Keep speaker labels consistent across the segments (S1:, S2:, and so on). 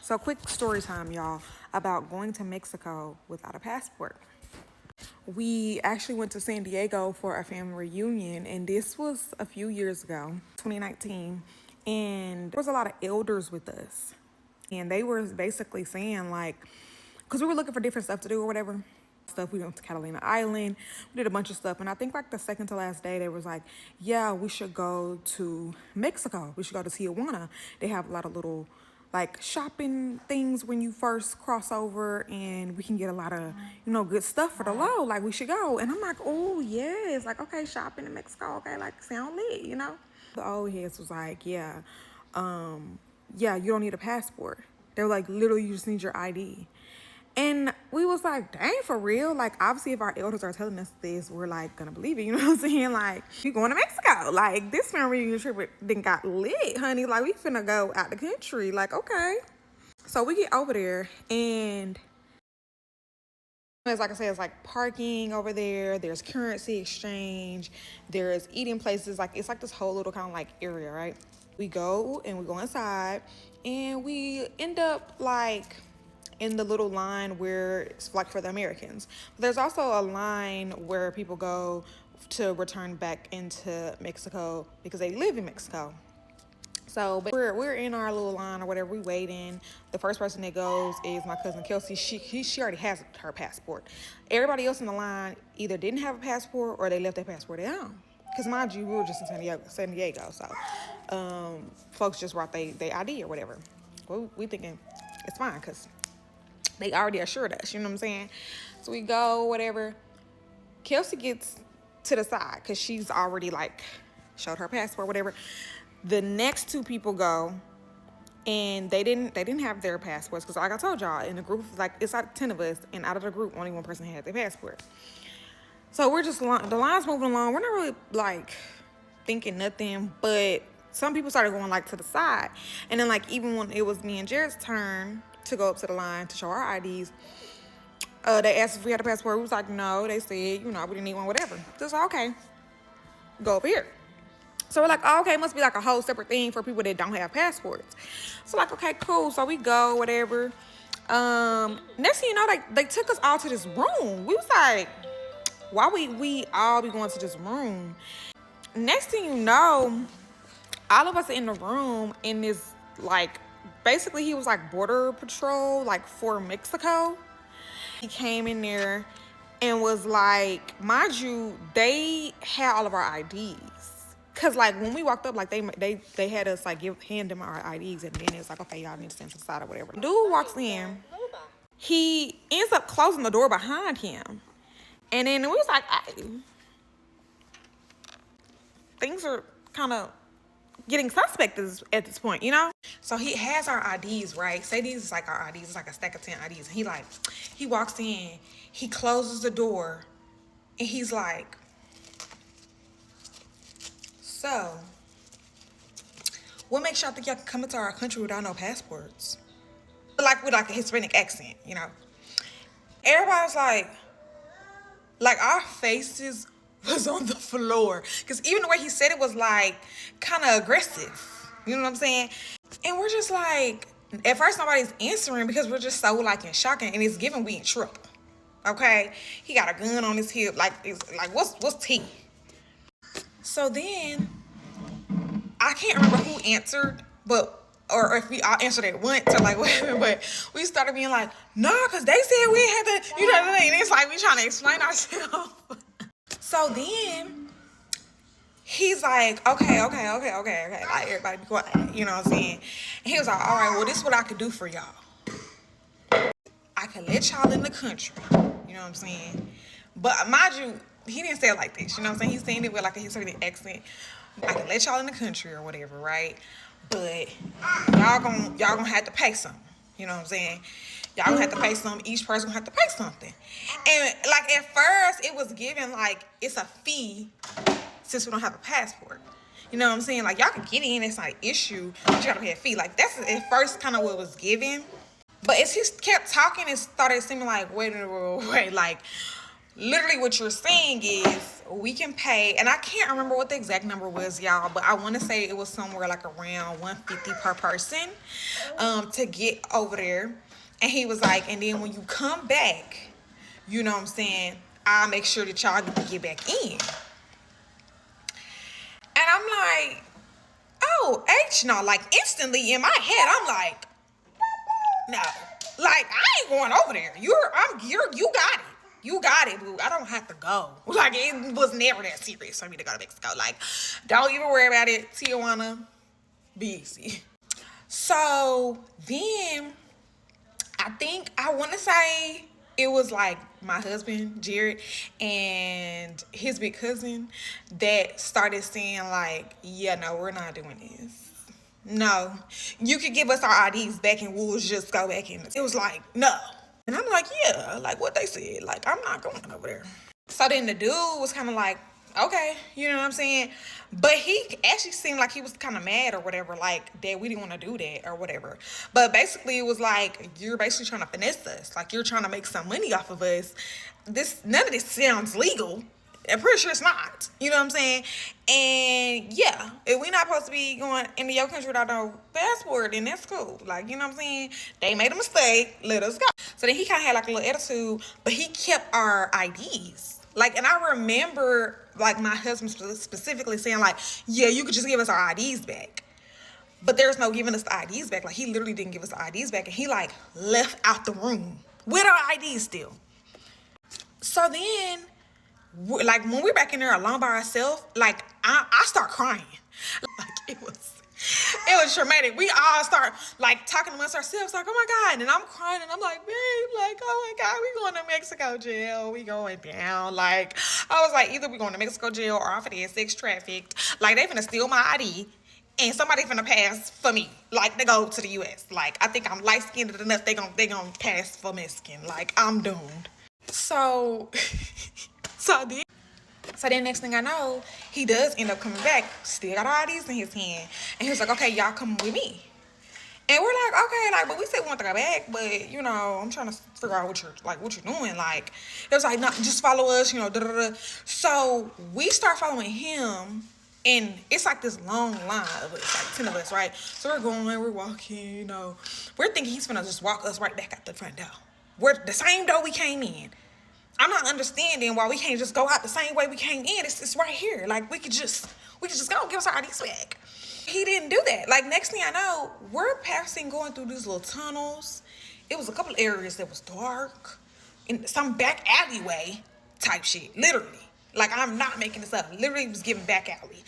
S1: So quick story time, y'all, about going to Mexico without a passport. We actually went to San Diego for a family reunion, and this was a few years ago, 2019. And there was a lot of elders with us. And they were basically saying, like, because we were looking for different stuff to do or whatever. We went to Catalina Island. We did a bunch of stuff. And I think, like, the second to last day, they was like, yeah, we should go to Mexico. We should go to Tijuana. They have a lot of little, like, shopping things when you first cross over, and we can get a lot of, good stuff for the low. Like, we should go. And I'm like, oh, yes. Like, okay, shopping in Mexico. Okay, like, sound lit, The old heads was like, yeah, you don't need a passport. They were like, literally, you just need your ID. And we was like, dang, for real? Like, obviously, if our elders are telling us this, we're, like, gonna believe it. You know what I'm saying? Like, we going to Mexico. Like, this family reunion trip then got lit, honey. Like, we finna go out the country. Like, okay. So we get over there, and like I said, it's like parking over there. There's currency exchange. There's eating places. Like, it's like this whole little kind of like area, right? We go inside, and we end up like in the little line where it's like for the Americans. But there's also a line where people go to return back into Mexico because they live in Mexico. So, but we're in our little line or whatever, we waiting. The first person that goes is my cousin Kelsey. She already has her passport. Everybody else in the line either didn't have a passport or they left their passport at home. Because mind you, we were just in San Diego. So, folks just brought their ID or whatever. Well, we thinking it's fine because they already assured us, you know what I'm saying? So we go, whatever. Kelsey gets to the side because she's already like showed her passport, whatever. The next two people go, and they didn't have their passports because, like I told y'all, in the group, like it's like 10 of us, and out of the group, only one person had their passport. So we're just the line's moving along. We're not really like thinking nothing, but some people started going like to the side, and then like even when it was me and Jared's turn to go up to the line to show our IDs, they asked if we had a passport. We was like, no. They said, we didn't need one, whatever. Just like, okay, go over here. So we're like, oh, okay, it must be like a whole separate thing for people that don't have passports. So like, okay, cool. So we go, whatever. Next thing you know, they took us all to this room. We was like, why we all be going to this room? Next thing you know, all of us are in the room, and this like, basically he was like border patrol, like for Mexico. He came in there and was like, mind you, they had all of our IDs. Cause like when we walked up, like they had us like hand them our IDs, and then it was like, okay, y'all need to stand to the side or whatever. Dude walks in, he ends up closing the door behind him, and then we was like, hey, things are kind of getting suspect at this point, So he has our IDs, right? Say these is like our IDs, it's like a stack of 10 IDs. And he walks in, he closes the door, and he's like, so, what makes y'all think y'all can come into our country without no passports? Like with like a Hispanic accent, Everybody was like our faces was on the floor. Because even the way he said it was like kind of aggressive. You know what I'm saying? And we're just like, at first nobody's answering because we're just so like in shock, and it's giving we in trouble. Okay? He got a gun on his hip. Like, it's like, what's T? So then, I can't remember who answered, or if we all answered at once or like whatever, but we started being like, no, because they said we had to, and it's like we trying to explain ourselves. So then, he's like, okay, like everybody be quiet, you know what I'm saying? And he was like, all right, well, this is what I could do for y'all. I can let y'all in the country, you know what I'm saying? But mind you, he didn't say it like this, you know what I'm saying? He's saying it with like a Hispanic accent. I can let y'all in the country or whatever, right? But y'all gonna have to pay something, you know what I'm saying? Y'all gonna have to pay something. Each person gonna have to pay something. And like at first, it was given like it's a fee since we don't have a passport. You know what I'm saying? Like y'all can get in, it's not an issue, but you gotta pay a fee. Like that's at first kind of what was given. But as he kept talking, it started seeming like, wait, like literally what you're saying is we can pay, and I can't remember what the exact number was, y'all, but I want to say it was somewhere like around 150 per person to get over there. And he was like, and then when you come back, you know what I'm saying, I'll make sure that y'all get back in. And I'm like, oh, no. Like, instantly in my head, I'm like, no. Like, I ain't going over there. You got it. You got it, boo. I don't have to go. Like, it was never that serious for me to go to Mexico. Like, don't even worry about it. Tijuana, be easy. So then, I think, I want to say it was like my husband, Jared, and his big cousin that started saying like, yeah, no, we're not doing this. No, you could give us our IDs back and we'll just go back in. It was like, no. And I'm like, yeah, like what they said. Like, I'm not going over there. So then the dude was kind of like, okay, you know what I'm saying? But he actually seemed like he was kind of mad or whatever, like that we didn't want to do that or whatever. But basically it was like, you're basically trying to finesse us. Like, you're trying to make some money off of us. None of this sounds legal. I'm pretty sure it's not. You know what I'm saying? And yeah, if we not supposed to be going into your country without no passport, then that's cool. Like, you know what I'm saying? They made a mistake. Let us go. So then he kind of had like a little attitude, but he kept our IDs. Like, and I remember like my husband specifically saying like, yeah, you could just give us our IDs back. But there's no giving us the IDs back. Like, he literally didn't give us the IDs back. And he like left out the room with our IDs still. So then, like, when we're back in there alone by ourselves, like, I start crying. Like, it was traumatic. We all start, like, talking amongst ourselves, like, oh, my God. And I'm crying, and I'm like, babe, like, oh, my God, we going to Mexico jail. We going down. Like, I was like, either we going to Mexico jail or off of there, sex trafficked. Like, they finna steal my ID, and somebody finna pass for me. Like, they go to the U.S. Like, I think I'm light-skinned enough, they gonna pass for Mexican. Like, I'm doomed. So then next thing I know, he does end up coming back, still got all these in his hand. And he was like, okay, y'all come with me. And we're like, okay, like, but we said we want to go back, but, you know, I'm trying to figure out what you're doing. Like, it was like, no, just follow us, you know, da-da-da. So we start following him, and it's like this long line of us, like 10 of us, right? So we're walking, you know. We're thinking he's gonna just walk us right back out the front door. We're the same door we came in. I'm not understanding why we can't just go out the same way we came in. It's right here. Like, we could just go give us our IDs back. He didn't do that. Like, next thing I know, we're going through these little tunnels. It was a couple of areas that was dark, in some back alleyway type shit, literally. Like, I'm not making this up. Literally was giving back alley.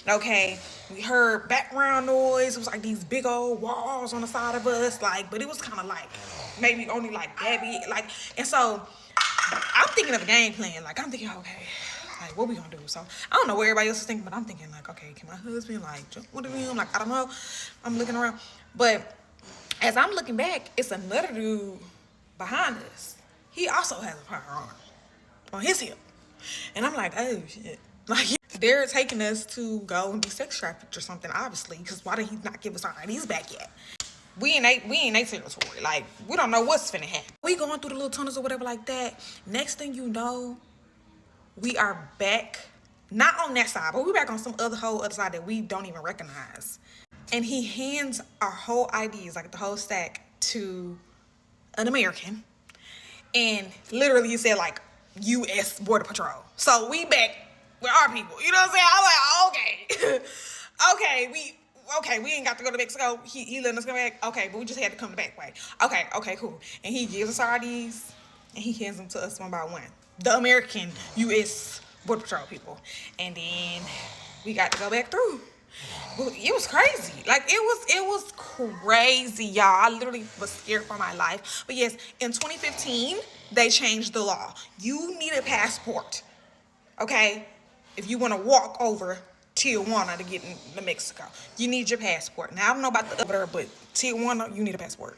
S1: Okay, we heard background noise. It was like these big old walls on the side of us. Like, but it was kind of like maybe only like that big. Like, and so I'm thinking of a game plan. Like, I'm thinking, okay, like, what we gonna do? So I don't know what everybody else is thinking, but I'm thinking like, okay, can my husband like jump with him? Like, I don't know. I'm looking around, but as I'm looking back, it's another dude behind us. He also has a firearm on his hip. And I'm like, oh shit. Like, they're taking us to go and be sex trafficked or something, obviously, because why did he not give us our IDs back yet? We in their territory. Like, we don't know what's finna happen. We going through the little tunnels or whatever like that. Next thing you know, we are back, not on that side, but we're back on some whole other side that we don't even recognize. And he hands our whole IDs, like the whole stack, to an American. And literally he said like, U.S. Border Patrol. So we back with our people. You know what I'm saying? I'm like, okay. Okay, we ain't got to go to Mexico. He letting us come back. Okay, but we just had to come the back way. Okay, cool. And he gives us our IDs, and he hands them to us one by one. The American U.S. Border Patrol people. And then we got to go back through. It was crazy. Like, it was crazy, y'all. I literally was scared for my life. But yes, in 2015, they changed the law. You need a passport, okay? If you want to walk over Tijuana to get into Mexico, you need your passport. Now, I don't know about the other, but Tijuana, you need a passport.